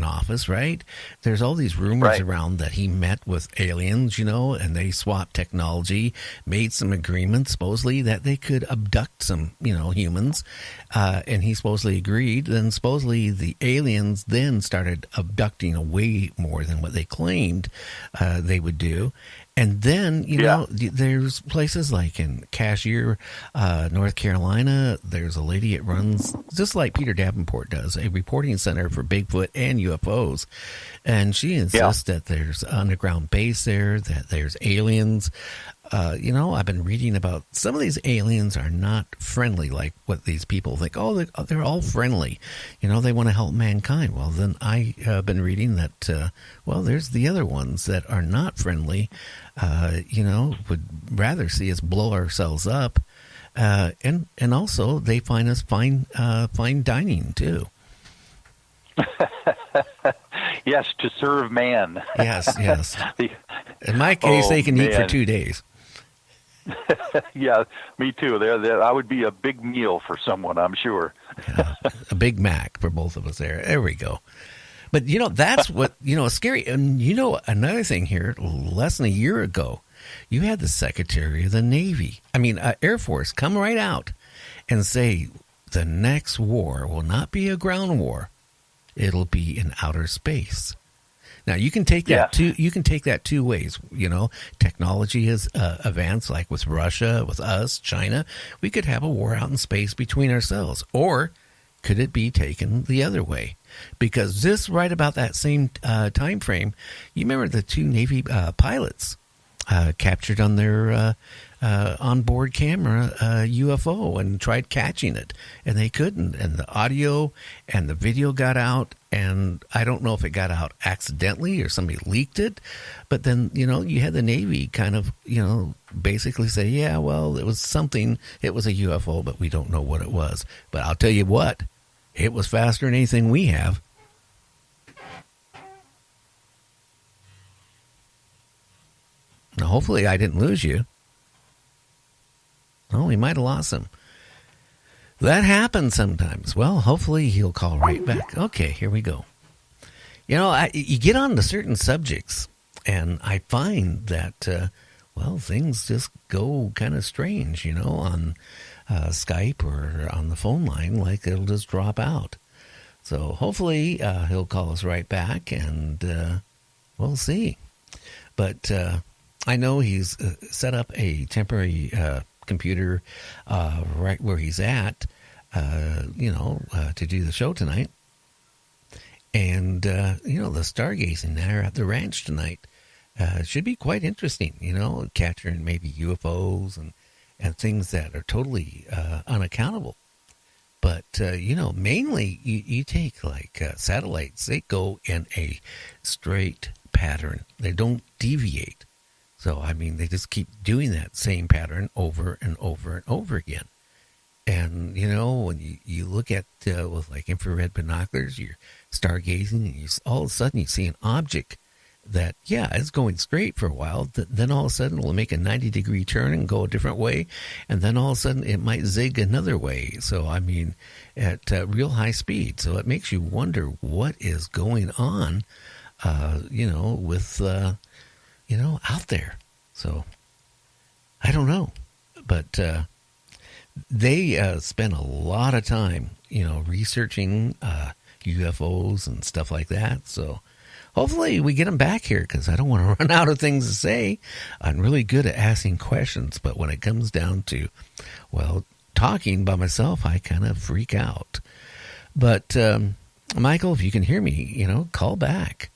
office, right? There's all these rumors around that he met with aliens, and they swapped technology, made some agreements, supposedly, that they could abduct some, humans. And he supposedly agreed. Then supposedly the aliens then started abducting way more than what they claimed they would do. And then, there's places like in Cashier, North Carolina, there's a lady that runs, just like Peter Davenport does, a reporting center for Bigfoot and UFOs. And she insists that there's an underground base there, that there's aliens. I've been reading about some of these aliens are not friendly like what these people think. Oh, they're all friendly. They want to help mankind. Well, then I have been reading that, there's the other ones that are not friendly, would rather see us blow ourselves up. And also they find us fine dining too. Yes, to serve man. Yes. In my case, they can eat for 2 days. Yeah, me too. I would be a big meal for someone, I'm sure. A Big Mac for both of us there. There we go. But, that's what, is scary. And, another thing here, less than a year ago, you had the Secretary of the Navy, Air Force, come right out and say the next war will not be a ground war. It'll be in outer space. Now you can take that two ways. Technology has advanced, like with Russia, with us, China. We could have a war out in space between ourselves, or could it be taken the other way? Because this right about that same time frame, you remember the two Navy pilots captured on their onboard camera UFO and tried catching it, and they couldn't. And the audio and the video got out, and I don't know if it got out accidentally or somebody leaked it. But then, you had the Navy kind of, basically say, yeah, well, it was something, it was a UFO, but we don't know what it was. But I'll tell you what, it was faster than anything we have. Now, hopefully I didn't lose you. Oh, we might have lost him. That happens sometimes. Well, hopefully he'll call right back. Okay, here we go. You get on to certain subjects, and I find that, things just go kind of strange, on Skype or on the phone line, like it'll just drop out. So hopefully he'll call us right back, and we'll see. But I know he's set up a temporary computer right where he's at, to do the show tonight. And, the stargazing there at the ranch tonight should be quite interesting, capturing maybe UFOs and things that are totally unaccountable. But, mainly you take like satellites, they go in a straight pattern. They don't deviate. So, they just keep doing that same pattern over and over and over again. And, when you look at, with like infrared binoculars, you're stargazing, and all of a sudden you see an object that, is going straight for a while. Then all of a sudden it'll make a 90-degree turn and go a different way. And then all of a sudden it might zig another way. So, at real high speed. So it makes you wonder what is going on, with... out there. So, I don't know. But they spend a lot of time, researching UFOs and stuff like that. So, hopefully we get them back here, because I don't want to run out of things to say. I'm really good at asking questions, but when it comes down to, talking by myself, I kind of freak out. But, Michael, if you can hear me, call back.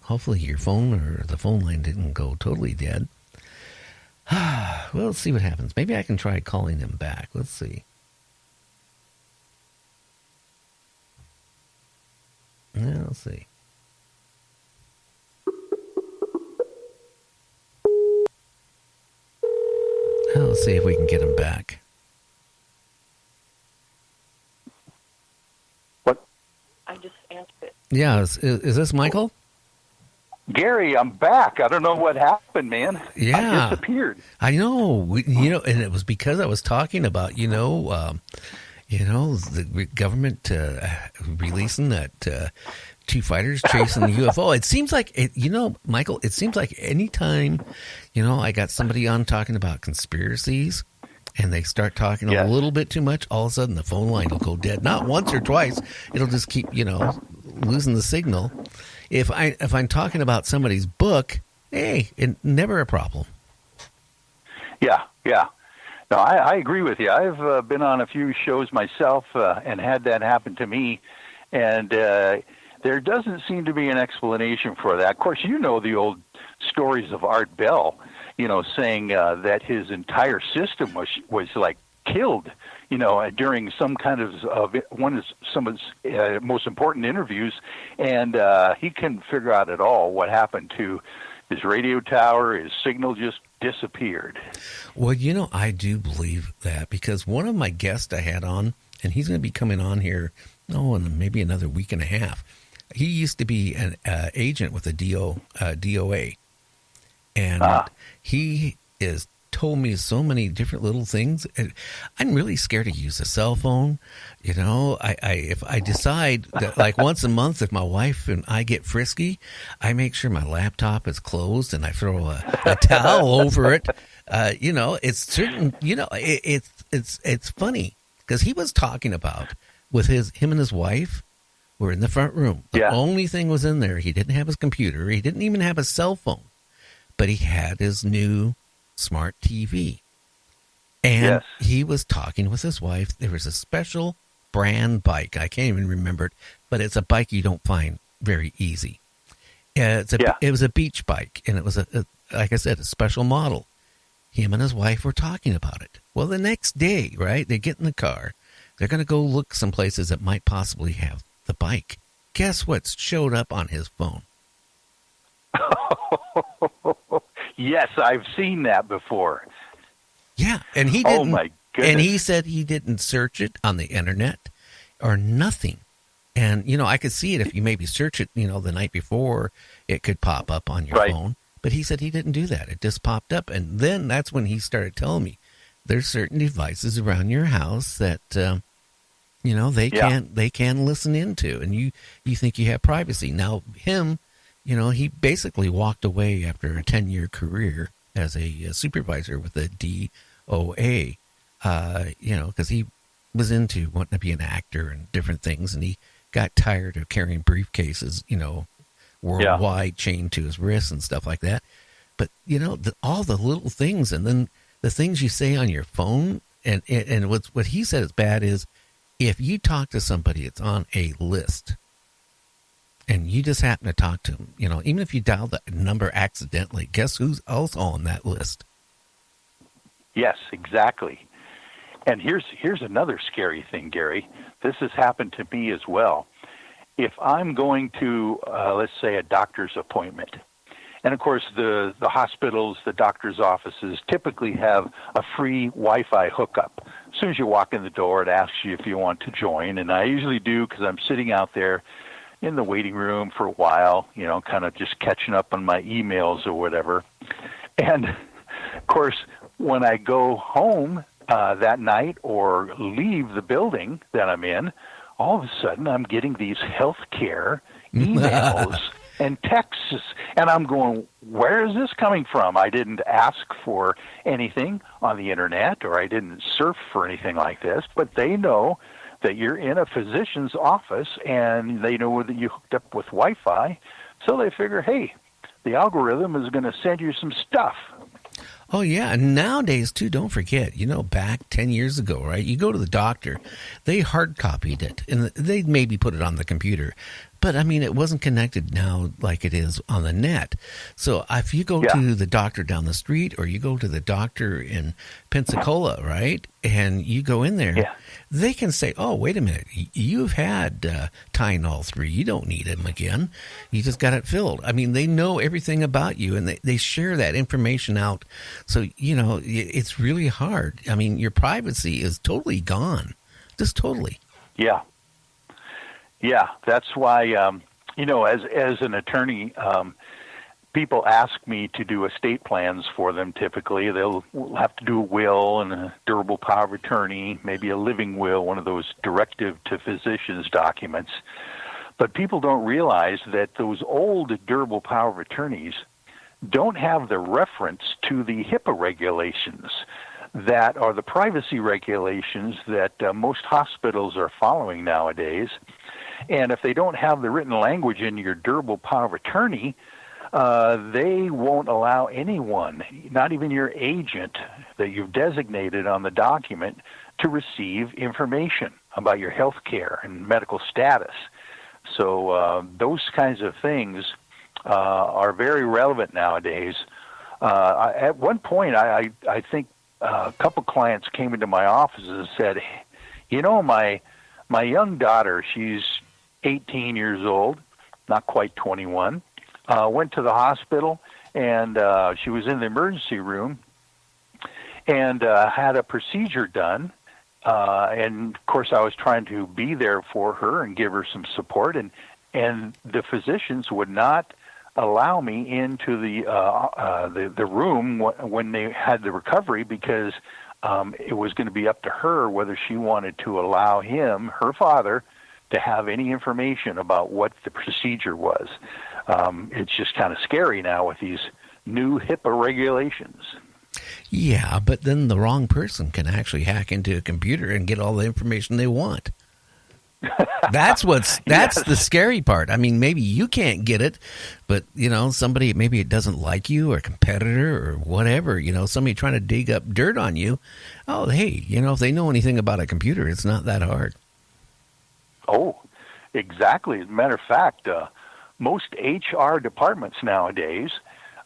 Hopefully your phone or the phone line didn't go totally dead. We'll see what happens. Maybe I can try calling him back. Let's see. Yeah, let's see. Let's see if we can get him back. What? I just answered it. Yeah, is this Michael? Gary, I'm back. I don't know what happened, man. Yeah. I disappeared. I know. And it was because I was talking about, the government releasing that two fighters chasing the UFO. It seems like, Michael, it seems like anytime, I got somebody on talking about conspiracies and they start talking a little bit too much, all of a sudden the phone line will go dead. Not once or twice. It'll just keep, losing the signal. If I'm talking about somebody's book, hey, never a problem. Yeah. No, I agree with you. I've been on a few shows myself and had that happen to me, and there doesn't seem to be an explanation for that. Of course, the old stories of Art Bell, saying that his entire system was like killed, during some kind of some of his most important interviews, and he couldn't figure out at all what happened to his radio tower. His signal just disappeared. Well, I do believe that, because one of my guests I had on, and he's going to be coming on here, in maybe another week and a half. He used to be an agent with the DOA, and he is told me so many different little things. I'm really scared to use a cell phone. If I decide that, like, once a month, if my wife and I get frisky, I make sure my laptop is closed and I throw a towel over it. It's certain. It's funny because he was talking about with him and his wife were in the front room. The only thing was in there. He didn't have his computer. He didn't even have a cell phone, but he had his new smart TV. And he was talking with his wife. There was a special brand bike. I can't even remember it, but it's a bike you don't find very easy. It was a beach bike, and it was, like I said, a special model. Him and his wife were talking about it. Well, the next day, right, they get in the car. They're going to go look some places that might possibly have the bike. Guess what showed up on his phone? Yes, I've seen that before. Yeah, and he didn't. Oh my goodness! And he said he didn't search it on the internet or nothing. And I could see it if you maybe search it, the night before, it could pop up on your phone. But he said he didn't do that. It just popped up, and then that's when he started telling me there's certain devices around your house that they can listen into, and you think you have privacy. Now him. He basically walked away after a 10-year career as a supervisor with the DOA, because he was into wanting to be an actor and different things, and he got tired of carrying briefcases, worldwide chained to his wrists and stuff like that. But, all the little things, and then the things you say on your phone, and what he said is bad is if you talk to somebody that's on a list, and you just happen to talk to them, even if you dial the number accidentally, guess who's else on that list? Yes, exactly. And here's another scary thing, Gary. This has happened to me as well. If I'm going to, let's say, a doctor's appointment, and of course the hospitals, the doctor's offices typically have a free Wi-Fi hookup. As soon as you walk in the door, it asks you if you want to join, and I usually do because I'm sitting out there in the waiting room for a while, kind of just catching up on my emails or whatever. And, of course, when I go home that night or leave the building that I'm in, all of a sudden I'm getting these healthcare emails and texts, and I'm going, where is this coming from? I didn't ask for anything on the internet, or I didn't surf for anything like this, but they know that you're in a physician's office, and they know that you hooked up with Wi-Fi, so they figure, hey, the algorithm is going to send you some stuff. Oh, yeah. And nowadays, too, don't forget, back 10 years ago, right? You go to the doctor, they hard copied it, and they maybe put it on the computer. But, it wasn't connected now like it is on the net. So if you go to the doctor down the street, or you go to the doctor in Pensacola, right, and you go in there, they can say, oh, wait a minute, you've had Tylenol 3. You don't need them again. You just got it filled. They know everything about you, and they share that information out. So, it's really hard. Your privacy is totally gone, just totally. Yeah. Yeah, that's why, as an attorney, people ask me to do estate plans for them typically. They'll have to do a will and a durable power of attorney, maybe a living will, one of those directive to physicians documents. But people don't realize that those old durable power of attorneys don't have the reference to the HIPAA regulations that are the privacy regulations that most hospitals are following nowadays. And if they don't have the written language in your durable power of attorney, they won't allow anyone, not even your agent that you've designated on the document, to receive information about your health care and medical status. So those kinds of things are very relevant nowadays. At one point, I think a couple clients came into my office and said, my young daughter, she's 18 years old, not quite 21, went to the hospital, and she was in the emergency room and had a procedure done. And, of course, I was trying to be there for her and give her some support, and the physicians would not allow me into the room when they had the recovery because it was going to be up to her whether she wanted to allow him, her father, to have any information about what the procedure was. It's just kind of scary now with these new HIPAA regulations. Yeah, but then the wrong person can actually hack into a computer and get all the information they want. That's Yes. the scary part. I mean, maybe you can't get it, but somebody, maybe it doesn't like you or a competitor or whatever, somebody trying to dig up dirt on you. Oh, hey, if they know anything about a computer, it's not that hard. Oh, exactly. As a matter of fact, most HR departments nowadays,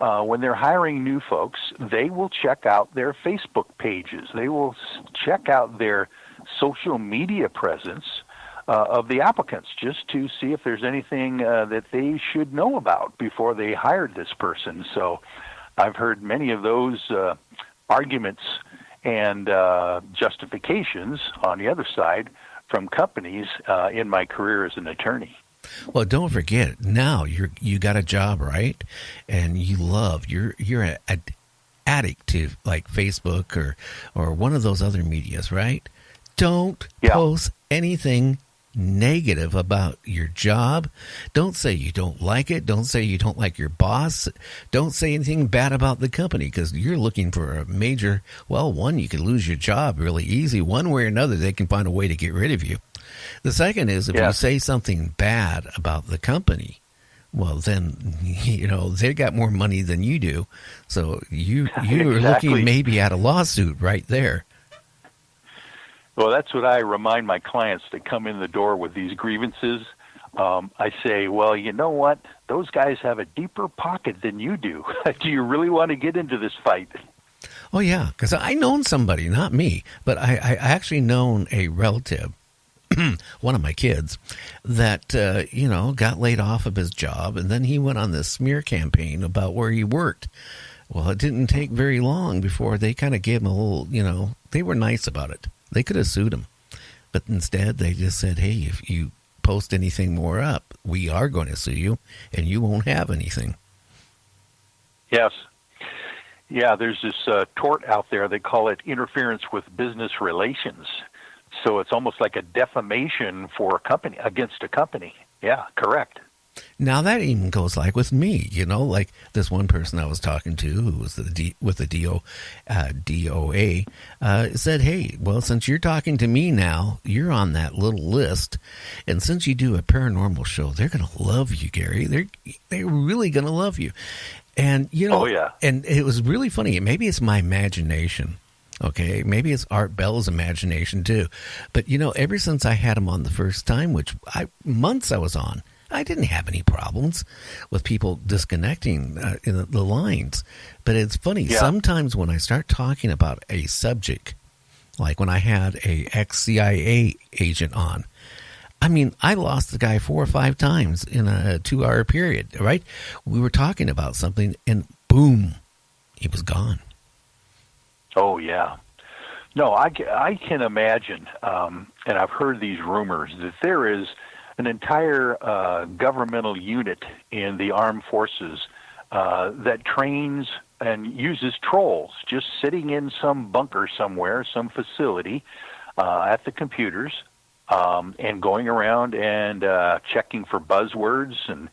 when they're hiring new folks, they will check out their Facebook pages. They will check out their social media presence of the applicants just to see if there's anything that they should know about before they hired this person. So I've heard many of those arguments and justifications on the other side from companies in my career as an attorney. Well, don't forget, now you got a job, right? And you're an addict to like Facebook or one of those other medias, right? Don't post anything negative about your job. Don't say you don't like it. Don't say you don't like your boss. Don't say anything bad about the company because you're looking for a major, one, you could lose your job really easy. One way or another, they can find a way to get rid of you. The second is if you say something bad about the company, well, then, they got more money than you do. So you are looking maybe at a lawsuit right there. Well, that's what I remind my clients that come in the door with these grievances. I say, well, you know what? Those guys have a deeper pocket than you do. Do you really want to get into this fight? Oh, yeah, because I known somebody, not me, but I actually known a relative, one of my kids, that, got laid off of his job, and then he went on this smear campaign about where he worked. Well, it didn't take very long before they kind of gave him a little, they were nice about it. They could have sued him, but instead they just said, hey, if you post anything more up, we are going to sue you, and you won't have anything. Yes. Yeah, there's this tort out there. They call it interference with business relations. So it's almost like a defamation for a company, against a company. Yeah, correct. Now that even goes like with me, like this one person I was talking to who was with the DOA said, hey, well, since you're talking to me now, you're on that little list. And since you do a paranormal show, they're going to love you, Gary. They're really going to love you. And, oh, yeah. And it was really funny. Maybe it's my imagination. Okay, maybe it's Art Bell's imagination too. But, ever since I had him on the first time, which months I was on, I didn't have any problems with people disconnecting in the lines. But it's funny, sometimes when I start talking about a subject, like when I had a ex-CIA agent on, I mean, I lost the guy 4 or 5 times in a 2-hour period, right? We were talking about something, and boom, he was gone. Oh, yeah. No, I can imagine, and I've heard these rumors, that there is an entire governmental unit in the armed forces that trains and uses trolls, just sitting in some bunker somewhere, some facility at the computers, and going around and checking for buzzwords and